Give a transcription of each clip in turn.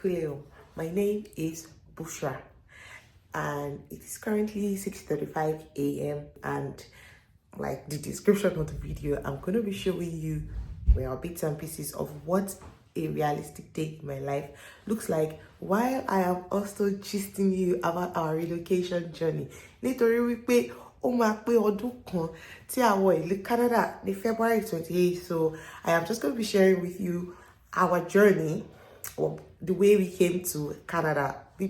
Kuleo. My name is Bushra and it is currently 6:35 a.m. and like the description of the video, I'm going to be showing you bits and pieces of what a realistic day in my life looks like, while I am also gisting you about our relocation journey. Nítorí wípé ó máa pé ọdún kan tí a wọ ìlú Canada ní February 28th, so I am just going to be sharing with you our journey, or the way we came to Canada, the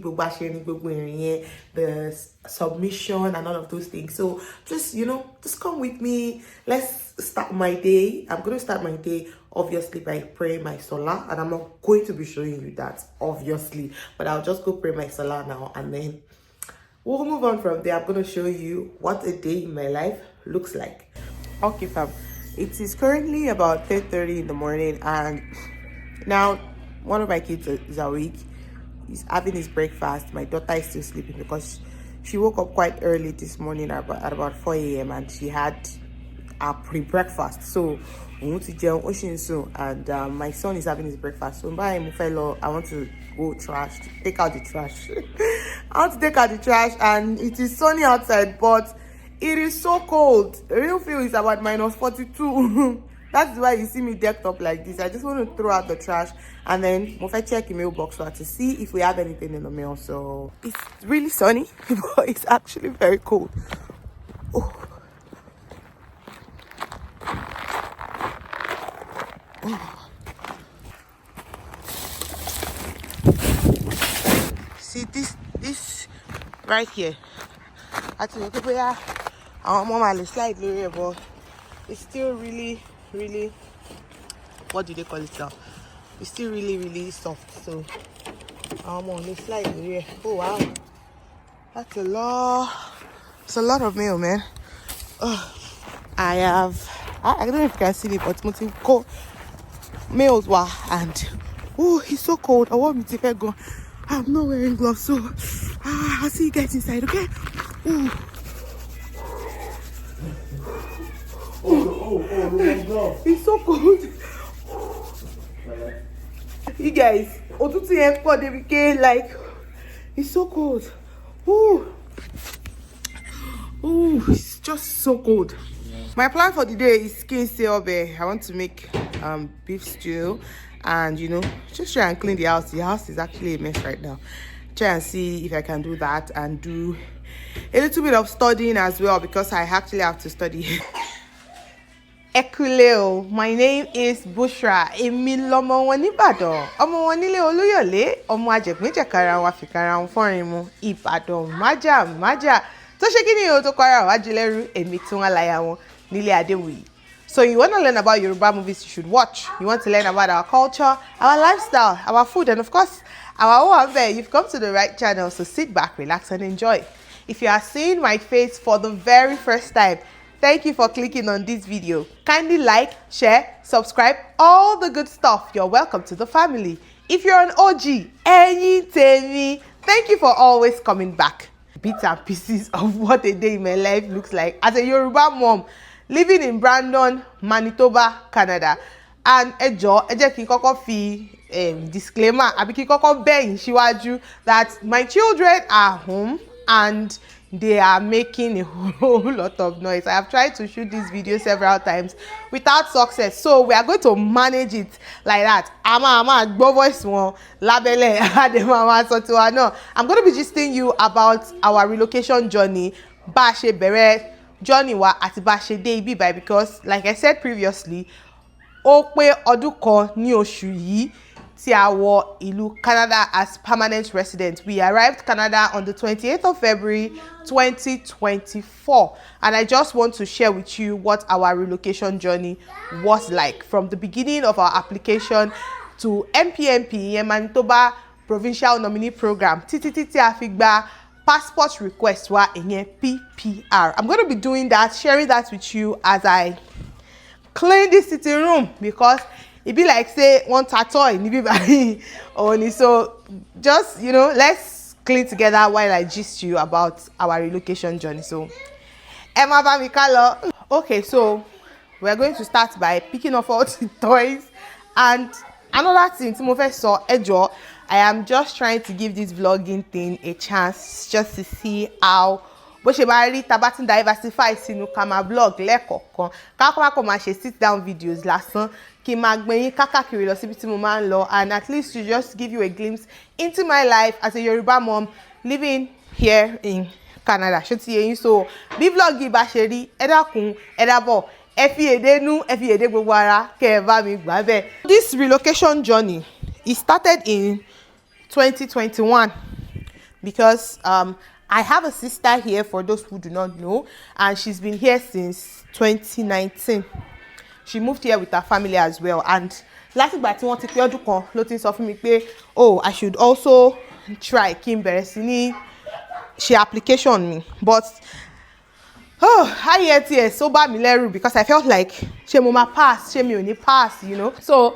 submission and all of those things. So just come with me. Let's start my day. I'm going to start my day obviously by praying my solar, and I'm not going to be showing you that obviously, but I'll just go pray my solar now, and then we'll move on from there. I'm going to show you what a day in my life looks like. Okay, fam. It is currently about 10:30 in the morning, and now one of my kids is awake. He's having his breakfast. My daughter is still sleeping because she woke up quite early this morning at about 4 a.m. and she had a pre-breakfast. So we want to jẹun ocean soon, and my son is having his breakfast. So I want to go take out the trash. I want to take out the trash, and it is sunny outside, but it is so cold. The real feel is about -42. That's why you see me decked up like this. I just want to throw out the trash, and then if I check the mailbox to see if we have anything in the mail. So it's really sunny, but it's actually very cold. Oh. Oh. See this right here. I think our mom slide area, but it's still really, what do they call it now? It's still really soft. So I'm on this slide area. Oh wow, that's a lot. It's a lot of mail, man. Oh, I don't know if you can see me, but multiple cold mails were, and oh, it's so cold. I want me to go. I'm not wearing gloves, so I'll see you guys inside, okay? Ooh. Oh, it's so cold. You guys, like, it's so cold. Ooh, it's just so cold. My plan for the day is I want to make beef stew, and just try and clean the house. The house is actually a mess right now. Try and see if I can do that, and do a little bit of studying as well, because I actually have to study. Ekuleo, my name is Bushra. Èmi lọmọ wọn nìbàdàn. Ọmọ wọn nílé Olúyọ̀lé, ọmọ àjẹgbẹ́jẹ̀kára wa fìkàrà wọn fọ́rin mu. Ìbàdàn májà. Tó ṣe kí ni o tó kọ́ra wá jìlẹ́rú, èmi tí wọ́n láya wọn nílé Adéwuyì. So you want to learn about Yoruba movies, you should watch. You want to learn about our culture, our lifestyle, our food, and of course, our Owanbe. You've come to the right channel, so sit back, relax, and enjoy. If you are seeing my face for the very first time, thank you for clicking on this video. Kindly like, share, subscribe, all the good stuff. You're welcome to the family. If you're an OG, thank you for always coming back. Bits and pieces of what a day in my life looks like as a Yoruba mom living in Brandon, Manitoba, Canada. And ẹ jẹ́ kí n kọ́kọ́ fi disclaimer àbí kí n kọ́kọ́ bẹ̀yìn síwájú that my children are home and they are making a whole lot of noise. I have tried to shoot this video several times without success, so we are going to manage it like that. Voice labele. I'm going to be gisting you about our relocation journey, bá ṣe bẹ̀rẹ̀ journey wa àti bá ṣe dé ibi báyìí, because like I said previously, ó pé ọdún kan ní oṣù yìí tí a wọ ìlú Canada as permanent resident. We arrived Canada on the 28th of February 2024, and I just want to share with you what our relocation journey was like from the beginning of our application to MPNP, Manitoba Provincial Nominee Program, títí a fi gba passport request wa ìyẹn PPR. I'm going to be doing that, sharing that with you as I clean this sitting room, because it be like say one tattoo only. So just let's clean together while I gist you about our relocation journey. So Emma okay, so we're going to start by picking up all the toys and Another thing tí mo fẹ́ sọ, ẹ jọ̀ọ́, I am just trying to give this vlogging thing a chance just to see how bó ṣe máa rí tá bá ti diversify sínú ká máa vlog lẹ́ẹ̀kọ̀ọ̀kan ká kọ́ máa ṣe sit down videos lásán kí n máa gbé yín kákàkiri lọ síbi tí mo máa ń lọ, and at least to just give you a glimpse into my life as a Yoruba mom living here in Canada. Ṣó ti yé yín? So bí vlog yìí bá ṣe rí, ẹ dákun ẹ dábọ̀ ẹ fi èdè nú ẹ fi èdè gbogbo ara kẹ́ ẹ bá mi gbà bẹ́ẹ̀. This relocation journey, it started in 2021 because I have a sister here, for those who do not know, and she's been here since 2019. She moved here with her family as well, and last ìgbà tí wọ́n ti pé ọdún kan ló ti sọ fún mi pé oh, I should also try kí n bẹ̀rẹ̀ sí ní ṣe application mi, but IELTS ó bá mi lẹ́rù because I felt like ṣé mo máa pass, ṣé mi ò ní pass, you know. So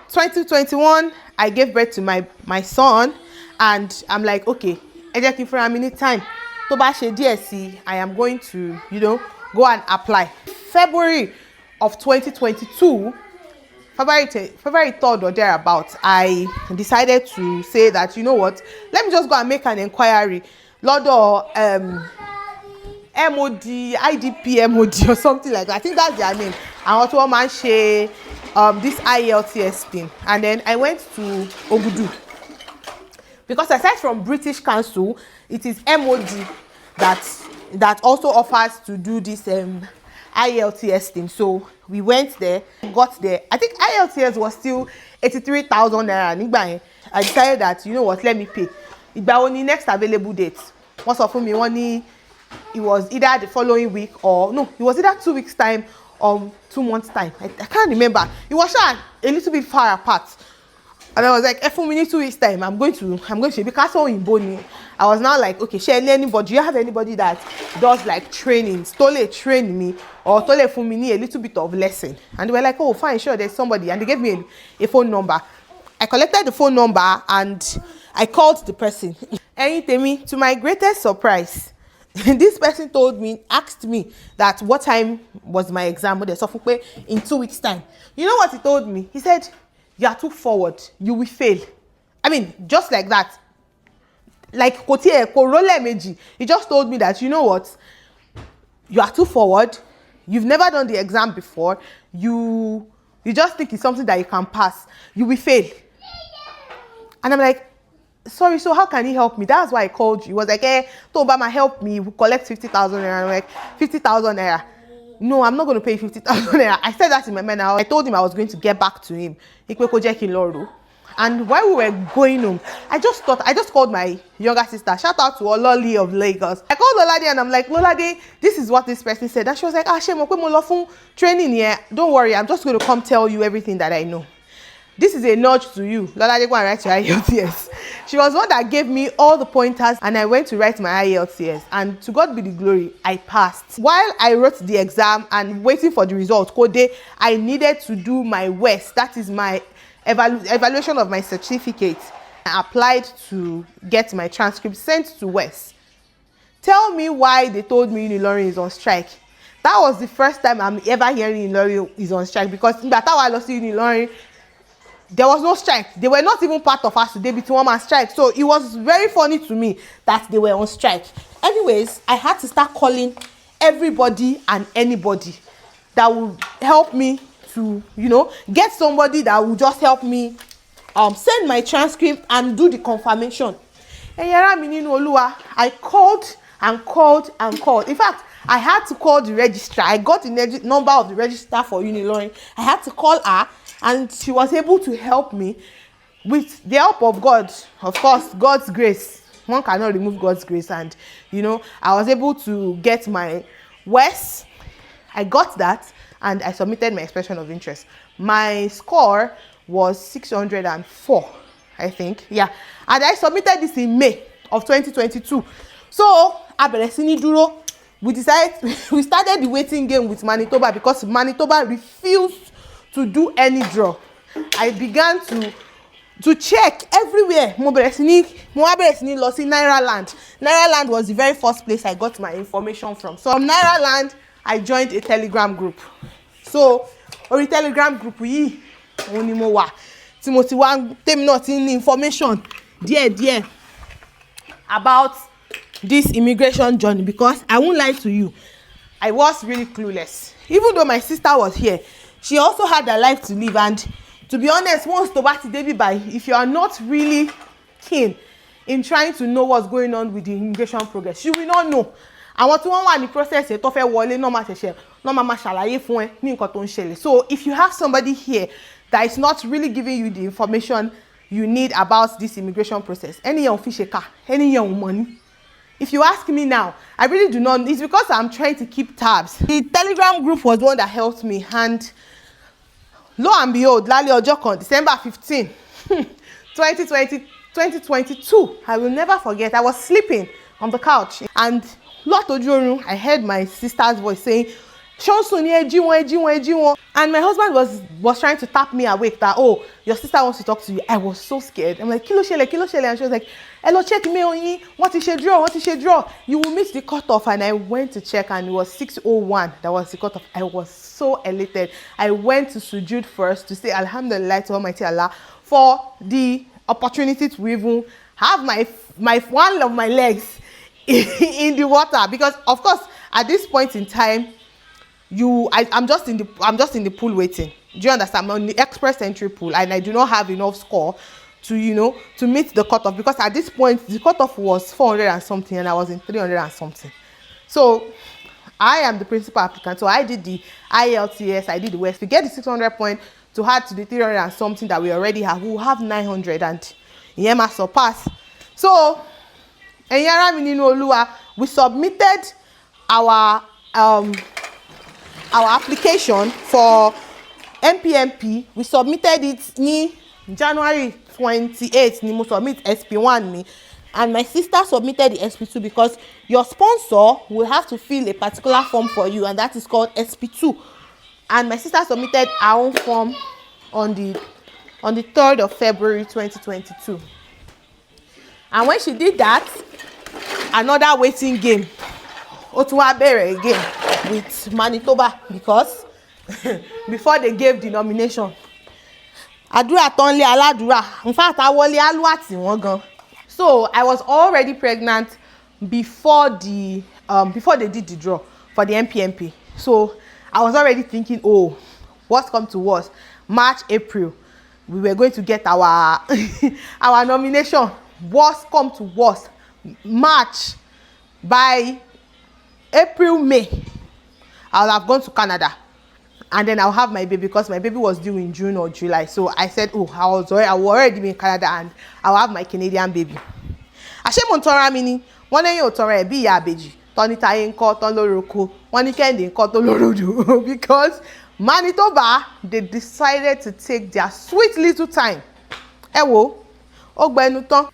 2021 I gave birth to my son, and I'm like, okay, ẹ jẹ́ kí n fúnra mi ní time tó bá ṣe díẹ̀ sí, I am going to, you know, go and apply. February of 2022, February 3rd or thereabout, I decided to say that, you know what, let me just go and make an inquiry lọ́dọ̀ MOD, IDP MOD or something like that. I think that's their name. Àwọn tí wọ́n máa ń ṣe this IELTS thing. And then I went to Ogudu, because aside from British Council, it is MOD that also offers to do this IELTS thing. So we went there, got there. I think IELTS was still 83,000 naira nígbà yẹn. I decided that, you know what, let me pay. Ìgbà wo ni next available date? Wọ́n sọ fún mi, wọ́n ní it was either the following week or no, it was either 2 weeks time or 2 months time. I can't remember. It was a little bit far apart. And I was like, for me, 2 weeks time, I'm going to because in Boni. I was now like, okay, share anybody. Do you have anybody that does like training, totally train me, or totally for me a little bit of lesson? And they were like, oh, fine, sure, there's somebody. And they gave me a phone number. I collected the phone number and I called the person. And to my greatest surprise, this person asked me that what time was my exam in 2 weeks time. You know what he told me? He said, you are too forward, you will fail. I mean, just like that. Like he just told me that, you know what, you are too forward, you've never done the exam before, you just think it's something that you can pass, you will fail. And I'm like, sorry, so how can he help me? That's why I called you. He was like, to Obama help me, we collect 50,000 naira. I'm like, 50,000 naira? No, I'm not going to pay 50,000 naira. I said that in my mind. I told him I was going to get back to him. And while we were going home, I just called my younger sister. Shout out to Ololi of Lagos. I called Lolade and I'm like, Lolade, this is what this person said. And she was like, Shemo, training here. Don't worry, I'm just going to come tell you everything that I know. This is a nudge to you. Lolade, go and write your IELTS. She was one that gave me all the pointers, and I went to write my IELTS. And to God be the glory, I passed. While I wrote the exam and waiting for the result, I needed to do my WES. That is my evaluation of my certificate. I applied to get my transcript sent to WES. Tell me why they told me Unilorin is on strike. That was the first time I'm ever hearing Unilorin is on strike, because in that I lost Unilorin, there was no strike. They were not even part of us today between one man strike. So it was very funny to me that they were on strike. Anyways, I had to start calling everybody and anybody that would help me to, you know, get somebody that would just help me send my transcript and do the confirmation. I called and called and called. In fact, I had to call the registrar. I got the number of the registrar for Unilorin. I had to call her, and she was able to help me with the help of God. Of course, God's grace. One cannot remove God's grace. And, you know, I was able to get my WES. I got that, and I submitted my expression of interest. My score was 604, I think. Yeah. And I submitted this in May of 2022. So, we started the waiting game with Manitoba, because Manitoba refused to do any draw. I began to check everywhere. Nairaland. Nairaland was the very first place I got my information from. So from Nairaland, I joined a Telegram group. So on the Telegram group, òun ni mo wà tí mo ti wá tèmi náà ti ní information díẹ̀ about this immigration journey, because I won't lie to you, I was really clueless. Even though my sister was here, she also had her life to live, and to be honest, once to back to David by, if you are not really keen in trying to know what's going on with the immigration progress, you will not know. Àwọn tí wọ́n wà ní process tó fẹ́ wọlé náà máa ṣàlàyé fún ẹ ní nǹkan tó ń ṣẹlẹ̀. So if you have somebody here that is not really giving you the information you need about this immigration process, anyone fi ṣe ká, anyone money. If you ask me now, I really do not. It's because I'm trying to keep tabs. The Telegram group was the one that helped me, and lo and behold, lálẹ́ ọjọ́ kan, December 15, 2022, I will never forget. I was sleeping on the couch, and I heard my sister's voice saying, and my husband was trying to tap me awake that, oh, your sister wants to talk to you. I was so scared. I'm like, kilo shele. And she was like, hello, check me on you. What is she draw? You will miss the cutoff. And I went to check, and it was 6:01. That was the cutoff. I was so elated. I went to sujood first to say Alhamdulillah to Almighty Allah for the opportunity to even have my one of my legs in the water, because of course at this point in time I'm just in the pool waiting. Do you understand? I'm on the express entry pool, and I do not have enough score to to meet the cutoff, because at this point the cutoff was 400 and something, and I was in 300 and something. So I am the principal applicant, so I did the IELTS, I did the West. We get the 600 point to add to the 300 and something that we already have. We will have 900, and Yema surpass. So we submitted our application for MPMP. We submitted it in January 28th. Ni mo submit SP1 me, and my sister submitted the SP2, because your sponsor will have to fill a particular form for you, and that is called SP2. And my sister submitted her own form on the 3rd of February 2022. And when she did that, another waiting game Otuwabere again with Manitoba, because before they gave the nomination, Adura Tonle Aladura, in fact Awole Aluati won gan. So I was already pregnant before they did the draw for the MPMP. So I was already thinking, oh, what's come to worst, March, April, we were going to get our our nomination. Worst come to worst, March, by April, May, I'll have gone to Canada, and then I'll have my baby, because my baby was due in June or July. So I said, oh, I will already be in Canada, and I'll have my Canadian baby. Ashe Montora mini, one day Otora be ya beji, Tony Tayen ko ton loroko, one weekend ko ton lorodu, because Manitoba, they decided to take their sweet little time. Ewo, ogbenutan.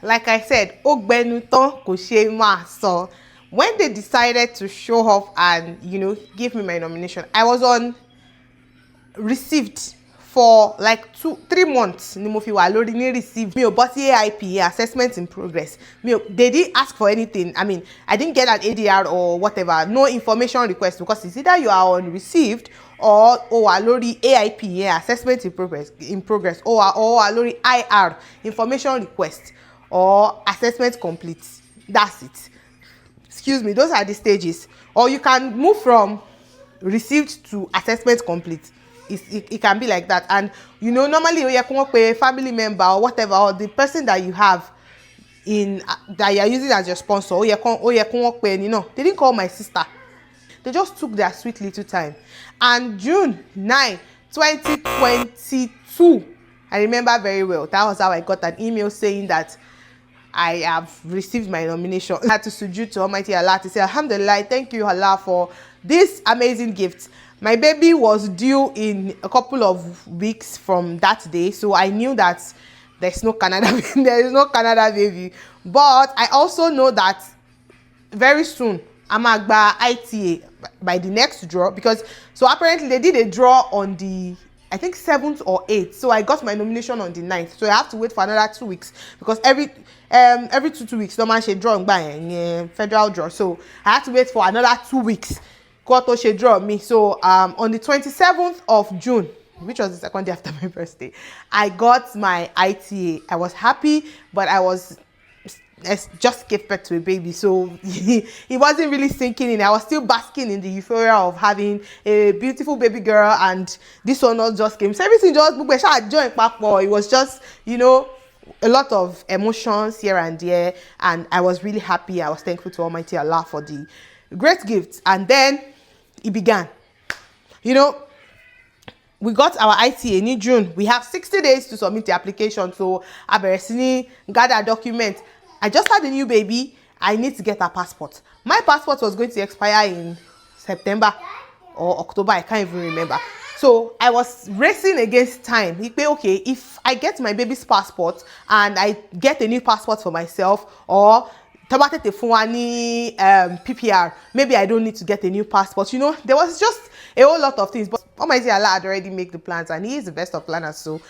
Like I said, ogbenutan ko she ma so. When they decided to show off and give me my nomination, I was on received for like 2-3 months. Ni mo fi wà lórí ní received. Mi ò bọ́ sí AIP, assessment in progress. They didn't ask for anything. I mean, I didn't get an ADR or whatever. No information request, because it's either you are on received or wà lórí AIP, assessment in progress, or wà lórí IR, information request, or assessment complete. That's it. Excuse me, those are the stages. Or you can move from received to assessment complete. It can be like that. And normally you come up with a family member or whatever, or the person that you have that you are using as your sponsor. They didn't call my sister. They just took their sweet little time. And June 9, 2022, I remember very well. That was how I got an email saying that I have received my nomination. I had to sujood to Almighty Allah to say, Alhamdulillah, thank you Allah for this amazing gift. My baby was due in a couple of weeks from that day, so I knew that there is no Canada baby. But I also know that very soon I'm gonna ITA by the next draw, because so apparently they did a draw on the, I think, 7th or 8th. So I got my nomination on the 9th. So I have to wait for another 2 weeks, because every 2 weeks, no man should draw by federal draw. So I have to wait for another 2 weeks. Koto should draw me. So on the 27th of June, which was the second day after my birthday, I got my ITA. I was happy, but I just gave birth to a baby, so he wasn't really sinking in. I was still basking in the euphoria of having a beautiful baby girl, and this one not just came. So everything just joined back. It was just, a lot of emotions here and there, and I was really happy. I was thankful to Almighty Allah for the great gifts. And then it began. We got our ITA in June. We have 60 days to submit the application. So I gather documents. I just had a new baby. I need to get a passport. My passport was going to expire in September or October. I can't even remember. So I was racing against time. Okay, if I get my baby's passport and I get a new passport for myself, or PPR, maybe I don't need to get a new passport. There was just a whole lot of things. But Almighty Allah had already made the plans, and He is the best of planners. So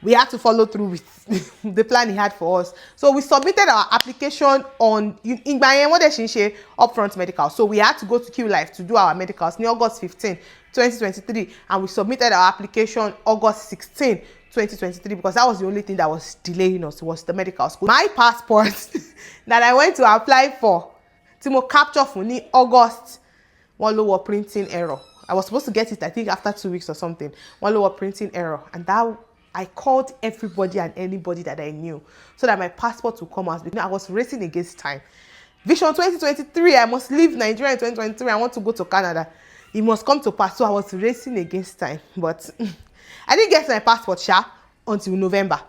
we had to follow through with the plan He had for us. So we submitted our application on upfront medical. So we had to go to Q Life to do our medicals on August 15, 2023, and we submitted our application August 16, 2023, because that was the only thing that was delaying us, was the medical school. My passport that I went to apply for, Timo capture for me August, one lower printing error. I was supposed to get it, I think, after 2 weeks or something. One lower printing error, and that I called everybody and anybody that I knew so that my passport would come out. Because I was racing against time. Vision 2023, I must leave Nigeria in 2023. I want to go to Canada. It must come to pass. So I was racing against time. But I didn't get my passport until November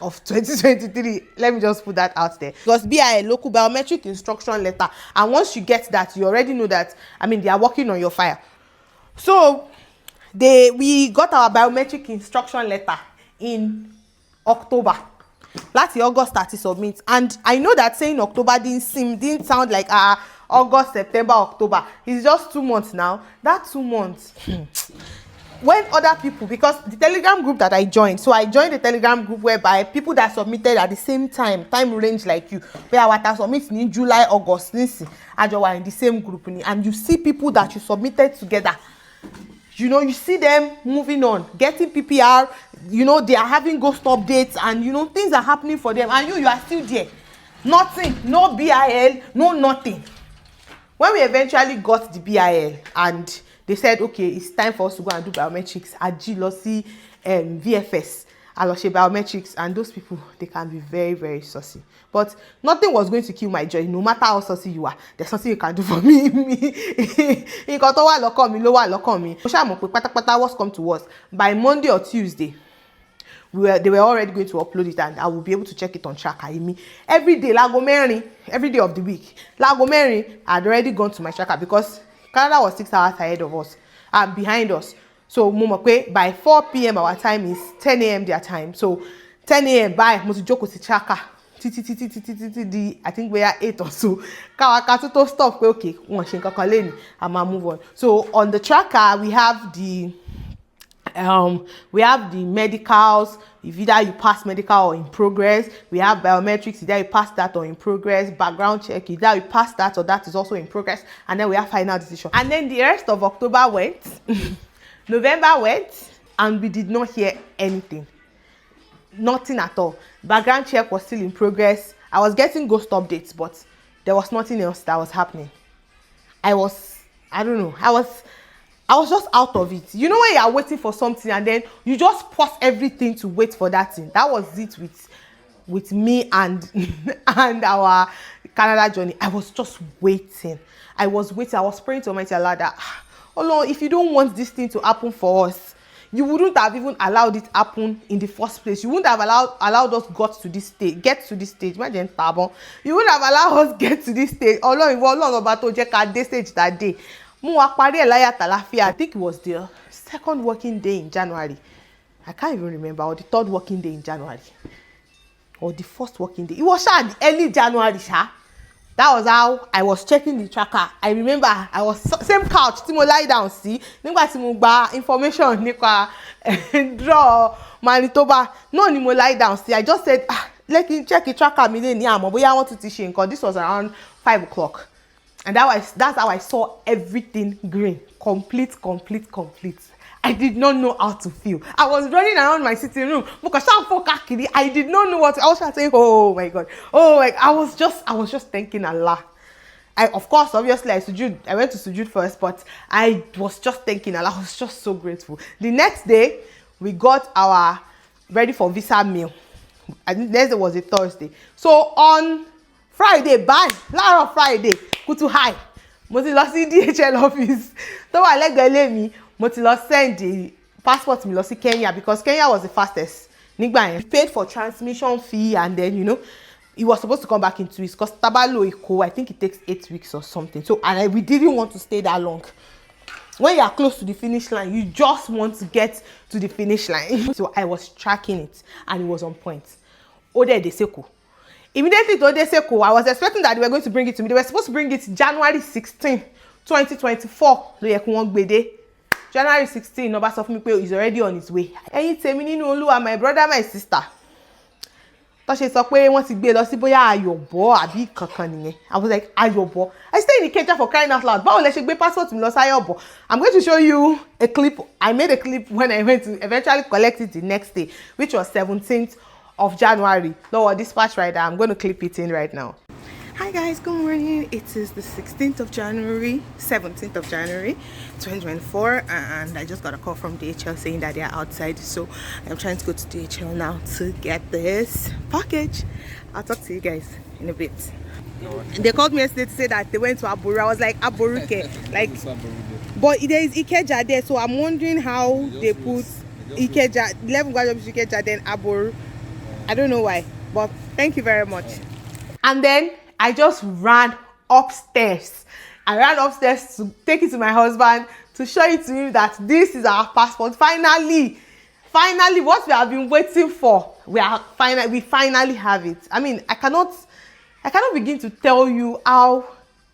of 2023. Let me just put that out there. Because BIL, local biometric instruction letter. And once you get that, you already know that, they are working on your file. So we got our biometric instruction letter in October. Last year, August 30 submit. And I know that saying October didn't sound like August, September, October. It's just 2 months now. That 2 months. When other people, because the Telegram group that I joined, so I joined the Telegram group whereby people that submitted at the same time range like you, where I submit in July, August, and you are in the same group, and you see people that you submitted together. You see them moving on, getting PPR, they are having ghost updates, and things are happening for them, and you are still there. Nothing, no BIL, no nothing. When we eventually got the BIL and they said, okay, it's time for us to go and do biometrics at GLOSI, VFS, Aloshe biometrics, and those people, they can be very, very saucy. But nothing was going to kill my joy. No matter how saucy you are, there's something you can do for me. What's come to us by Monday or Tuesday, they were already going to upload it, and I will be able to check it on Tracker. Every day, every day of the week, Lagomeri had already gone to my Tracker, because Canada was 6 hours ahead of us and behind us. So by 4 p.m. our time is 10 a.m. their time. So 10 a.m. by Mosijoko si Tracker. I think we are 8 or so. Kawaka stop. Okay, I'ma move on. So on the Tracker we have the medicals. If either you pass medical or in progress, we have biometrics. Either you pass that or in progress. Background check. Either you pass that or that is also in progress. And then we have final decision. And then the rest of October went, November went, and we did not hear anything. Nothing at all. Background check was still in progress. I was getting ghost updates, but there was nothing else that was happening. I was just out of it. When you are waiting for something and then you just pause everything to wait for that thing. That was it with me and our Canada journey. I was just waiting. I was praying to Almighty Allah that, oh Lord, if you don't want this thing to happen for us, you wouldn't have even allowed it happen in the first place. You wouldn't have allowed us get to this stage. Imagine Tabon. You wouldn't have allowed us get to this stage. Oh Lord, about to check at this stage that day. I think it was the second working day in January. I can't even remember, or the third working day in January, or the first working day. It was the early January. That was how I was checking the Tracker. I remember I was same couch. Timo lie down. See, Timo information. Draw Manitoba. No, Timo lie down. See, I just said, let me check the Tracker. I want to teach you because this was around 5 o'clock. And that's how I saw everything green. Complete. I did not know how to feel. I was running around my sitting room because I did not know what to, I was just saying, oh my God. Oh, like I was just thanking Allah. Of course, obviously, I went to sujud first, but I was just thanking Allah. I was just so grateful. The next day, we got our ready for visa meal. I think next day was a Thursday. So on Friday, láàárọ̀ Friday, kutu high. Mo ti lọ sí DHL office. Tó wà lẹ́gbẹ̀ẹ́ ilé mi, mo ti lọ send the passport mi lọ sí Kenya because Kenya was the fastest. Nígbà yẹn, we paid for transmission fee and then, you know, it was supposed to come back in 2 weeks because Tabalo Eko, I think it takes 8 weeks or something. So, we didn't want to stay that long. When you are close to the finish line, you just want to get to the finish line. So I was tracking it and it was on point. Ode Deseko. Immediately to Deseko, I was expecting that they were going to bring it to me. They were supposed to bring it January 16, 2024. January 16, Nobas of Mipe is already on his way. Ẹ̀yin tèmi nínú Olúwa, my brother, my sister. Tó ṣe sọ pé wọ́n ti gbé lọ sí bóyá Ayọ̀bọ̀ àbí kankan nìyẹn. I was like, Ayọ̀bọ̀. I stay in Ikeja for crying out loud. Báwo lẹ ṣe gbé passport mi lọ sí Ayọ̀bọ̀? I'm going to show you a clip. I made a clip when I went to eventually collect it the next day, which was 17th of January. Lower dispatch rider. I'm going to clip it in right now. Hi guys, good morning. It is the 17th of January, 2024, and I just got a call from DHL saying that they are outside, so I'm trying to go to DHL now to get this package. I'll talk to you guys in a bit. They called me yesterday to say that they went to Aboru. I was like, Aboruke, like, but there is Ikeja there, so I'm wondering how they put Ikeja, 11 Ikeja, then Aboru. I don't know why, but thank you very much. And then I just ran upstairs. I ran upstairs to take it to my husband to show it to him that this is our passport. Finally, what we have been waiting for, we finally have it. I mean, I cannot begin to tell you how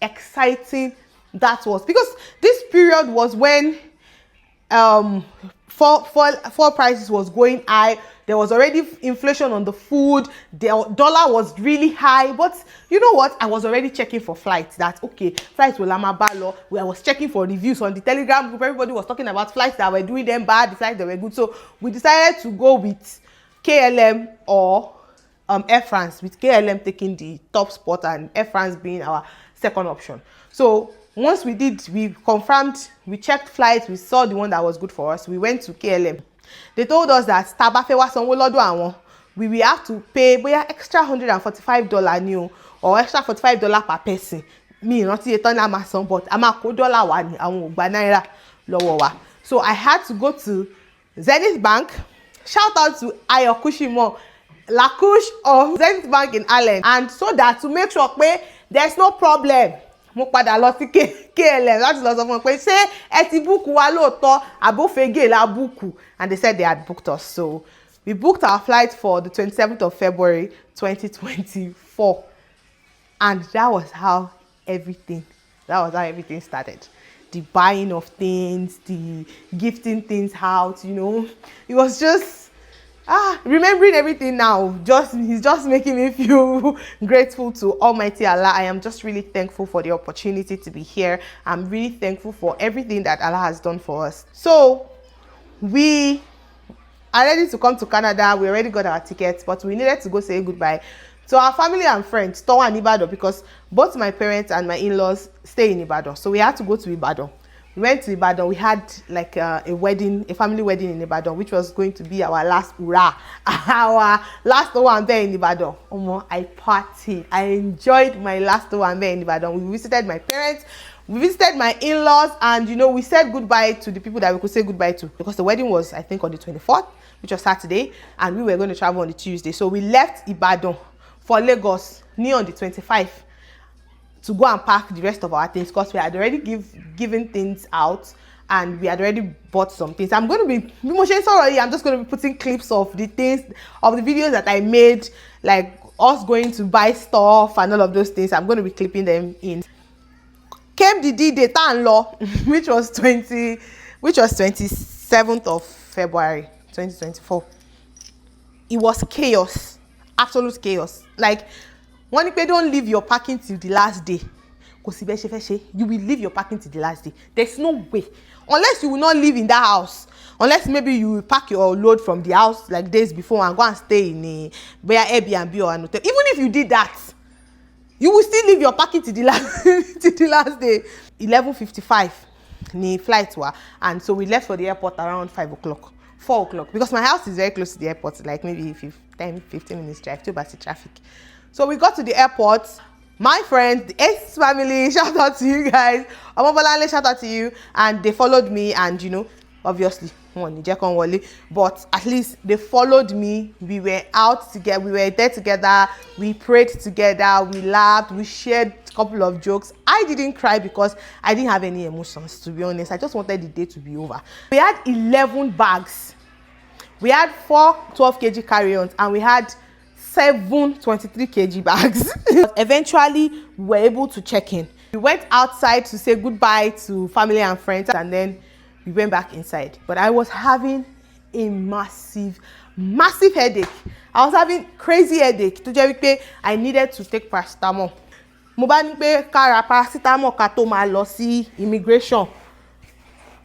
exciting that was, because this period was when fuel prices was going high. There was already inflation on the food. The dollar was really high. But you know what? I was already checking for flights. That, okay, flights will Lamabalo. I was checking for reviews on the Telegram group. Everybody was talking about flights that were doing them bad, the flights that were good. So we decided to go with KLM or Air France, with KLM taking the top spot and Air France being our second option. So once we confirmed, we checked flights, we saw the one that was good for us, we went to KLM. They told us that we will have to pay extra $145 new or extra $45 per person. Me not a ton amason, but $1 one naira lower. So I had to go to Zenith Bank. Shout out to Ayo Kushimo, Lakush of Zenith Bank in Ireland, and so that to make sure there's no problem. Mo padà lọ sí KLM láti lọ sọ fún wọn pé ṣé ẹ ti book wa lóòótọ́ àbófegè la book, and they said they had booked us. So we booked our flight for the 27th of February 2024, and that was how everything started. The buying of things, the gifting things out, you know, it was just remembering everything now, he's just making me feel grateful to Almighty Allah. I am just really thankful for the opportunity to be here. I'm really thankful for everything that Allah has done for us. So we are ready to come to Canada. We already got our tickets, but we needed to go say goodbye to our family and friends, Towa and Ibadan, because both my parents and my in-laws stay in Ibadan. So we had to go to Ibadan. We went to Ibadan. We had like a family wedding in Ibadan, which was going to be our last our last one there in Ibadan. I partied. I enjoyed my last one there in Ibadan. We visited my parents, we visited my in-laws, and you know, we said goodbye to the people that we could say goodbye to, because the wedding was, I think, on the 24th, which was Saturday, and we were going to travel on the Tuesday. So we left Ibadan for Lagos near on the 25th. To go and pack the rest of our things, because we had already given things out and we had already bought some things. I'm just going to be putting clips of the things, of the videos that I made, like us going to buy stuff and all of those things. I'm going to be clipping them in. Came the D-Day, Law, which was 27th of February 2024. It was chaos, absolute chaos. Like, when you don't leave your packing till the last day, You will leave your parking till the last day. There's no way. Unless you will not live in that house. Unless maybe you will pack your load from the house like days before and go and stay in a Airbnb or an hotel. Even if you did that, you will still leave your parking till the last till the last day. 11:55 ni flight wa, and so we left for the airport around 5 o'clock, 4 o'clock, because my house is very close to the airport, like maybe 10-15 minutes drive to Basi traffic. So we got to the airport. My friends, the Ace family, shout out to you guys. Omobolale, shout out to you. And they followed me, and you know, obviously, but at least they followed me. We were out together, we were there together, we prayed together, we laughed, we shared a couple of jokes. I didn't cry because I didn't have any emotions, to be honest. I just wanted the day to be over. We had 11 bags. We had 4 12 kg carry-ons, and we had 7 23 kg bags. Eventually, we were able to check in. We went outside to say goodbye to family and friends, and then we went back inside. But I was having a massive headache. I was having crazy headache. I needed to take paracetamol. Mo bá ní pé ká ra paracetamol ká tó máa lọ sí immigration.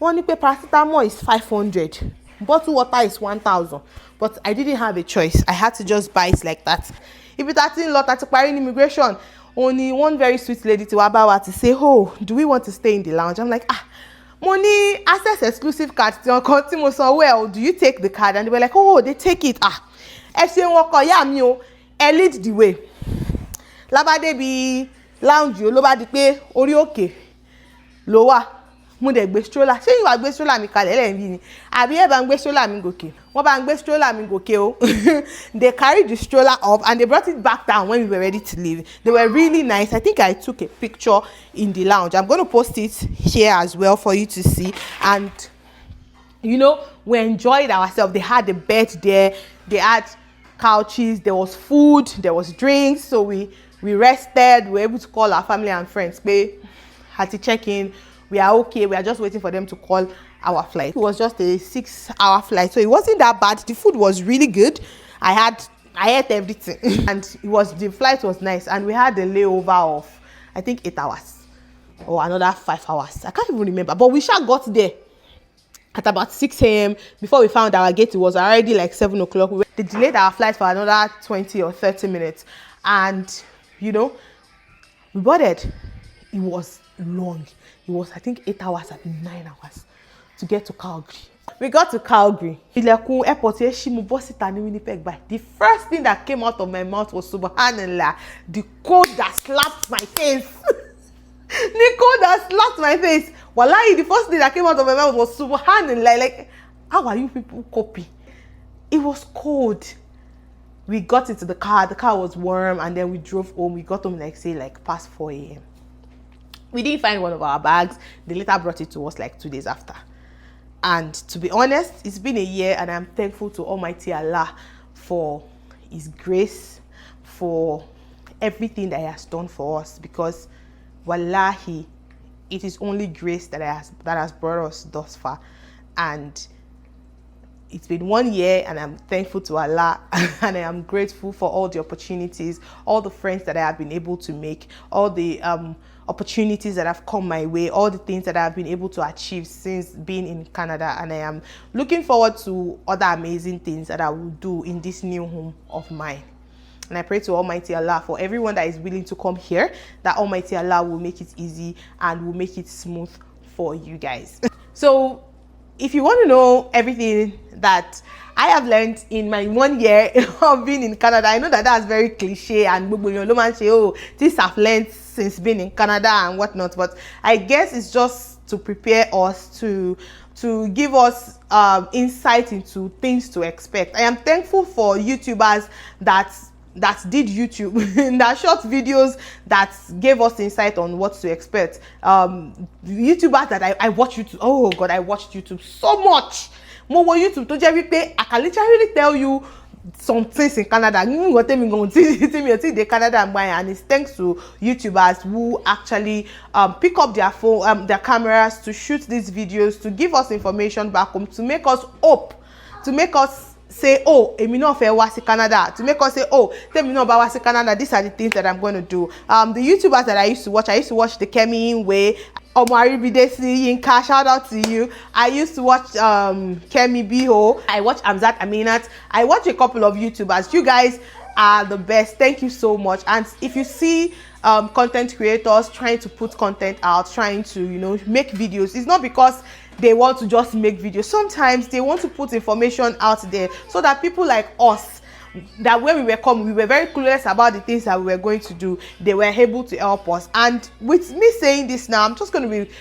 Wọ́n ní pé paracetamol is 500. Bottled water is 1,000. But I didn't have a choice. I had to just buy it like that. If it's 13 lot at immigration, only one very sweet lady to Wabawa to say, oh, do we want to stay in the lounge? I'm like, money access exclusive card. Well, do you take the card? And they were like, oh, they take it. I lead the way. Labade bi lounge yo, lobade pe ori oke lowa. Mo de gbe stroller. Ṣé you gbe stroller mi kalẹ̀ le nbi ni? Àbí e ba gbe stroller mi gòkè. Wọ́n ba gbe stroller mi gòkè o. They carried the stroller up and they brought it back down when we were ready to leave. They were really nice. I think I took a picture in the lounge. I'm going to post it here as well for you to see. And you know, we enjoyed ourselves. They had a bed there. They had couches. There was food. There was drinks. So we rested. We were able to call our family and friends. We had to check in. We are okay. We are just waiting for them to call our flight. It was just a 6-hour flight, so it wasn't that bad. The food was really good. I ate everything, and the flight was nice. And we had a layover of I think 8 hours or another 5 hours. I can't even remember. But we got there at about 6 a.m. Before we found our gate, it was already like 7 o'clock. They delayed our flight for another 20 or 30 minutes, and you know, we boarded. It was long. It was, I think, 8 hours and 9 hours to get to Calgary. We got to Calgary. Airport, the first thing that came out of my mouth was Subhanallah, the cold that slapped my face. The cold that slapped my face. Wallahi, the first thing that came out of my mouth was Subhanallah. Like, how are you people copy? It was cold. We got into the car. The car was warm, and then we drove home. We got home like past 4 a.m. We didn't find one of our bags. They later brought it to us like 2 days after. And to be honest, it's been a year, and I'm thankful to Almighty Allah for His grace, for everything that He has done for us. Because, wallahi, it is only grace that has brought us thus far. And it's been 1 year, and I'm thankful to Allah, and I am grateful for all the opportunities, all the friends that I have been able to make, all the opportunities that have come my way, all the things that I've been able to achieve since being in Canada. And I am looking forward to other amazing things that I will do in this new home of mine. And I pray to Almighty Allah for everyone that is willing to come here, that Almighty Allah will make it easy and will make it smooth for you guys. So if you want to know everything that I have learned in my 1 year of being in Canada, I know that that's very cliche, and oh, this I've learned since being in Canada and whatnot, but I guess it's just to prepare us, to give us insight into things to expect. I am thankful for YouTubers that did YouTube, that short videos that gave us insight on what to expect. YouTubers that I watch YouTube. Oh God, I watched YouTube so much. More YouTube to I can literally tell you some things in Canada. And it's thanks to YouTubers who actually pick up their phone, their cameras to shoot these videos, to give us information back home, to make us hope, to make us say, oh, èmi náà fẹ́ wá sí Canada, to make us say, oh, tèmi náà bá wá sí Canada, these are the things that I'm going to do. The YouTubers that I used to watch the Kemi Way, Omo Aribidesi, Yinka, shout out to you. I used to watch Kemi Biho. I watch Amzat Aminat. I watch a couple of YouTubers. You guys are the best. Thank you so much. And if you see content creators trying to put content out, trying to, you know, make videos, it's not because they want to just make videos. Sometimes they want to put information out there so that people like us, that when we were coming, we were very clueless about the things that we were going to do, they were able to help us. And with me saying this now, I'm just going to be,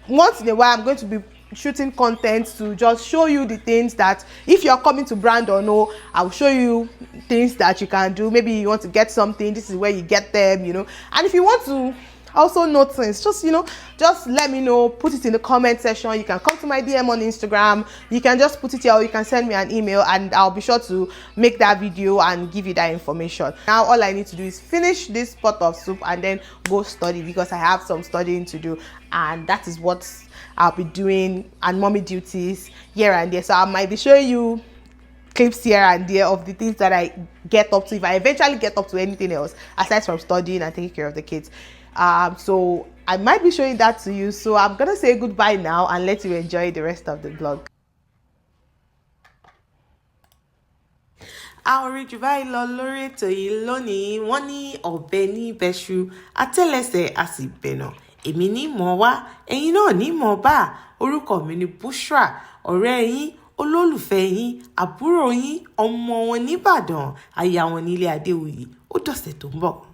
once in a while, I'm going to be shooting content to just show you the things that, if you're coming to brand or no, I'll show you things that you can do. Maybe you want to get something, this is where you get them, you know. And if you want to also know things, just, you know, just let me know, put it in the comment section. You can come to my DM on Instagram, you can just put it here, or you can send me an email, and I'll be sure to make that video and give you that information. Now all I need to do is finish this pot of soup and then go study, because I have some studying to do, and that is what I'll be doing, and mommy duties here and there. So I might be showing you clips here and there of the things that I get up to, if I eventually get up to anything else aside from studying and taking care of the kids. So I might be showing that to you. So I'm gonna say goodbye now and let you enjoy the rest of the vlog. Àwọn oríjù báyìí lọ lórí ètò yìí lónìí. Wọ́n ní ọ̀bẹ ní bẹ́ṣu, àtẹ́lẹsẹ̀ a sì bẹ̀nà. Èmi ní mọ̀ wá, ẹ̀yin náà ní mọ̀ bá. Orúkọ mi ni Bushra, ọ̀rẹ́ yín, olólùfẹ́ yín, àbúrò yín, ọmọ wọn ní Ìbàdàn, aya wọn ní ilé Adéwuyì. Ó dọ̀sẹ̀ tó ń bọ̀.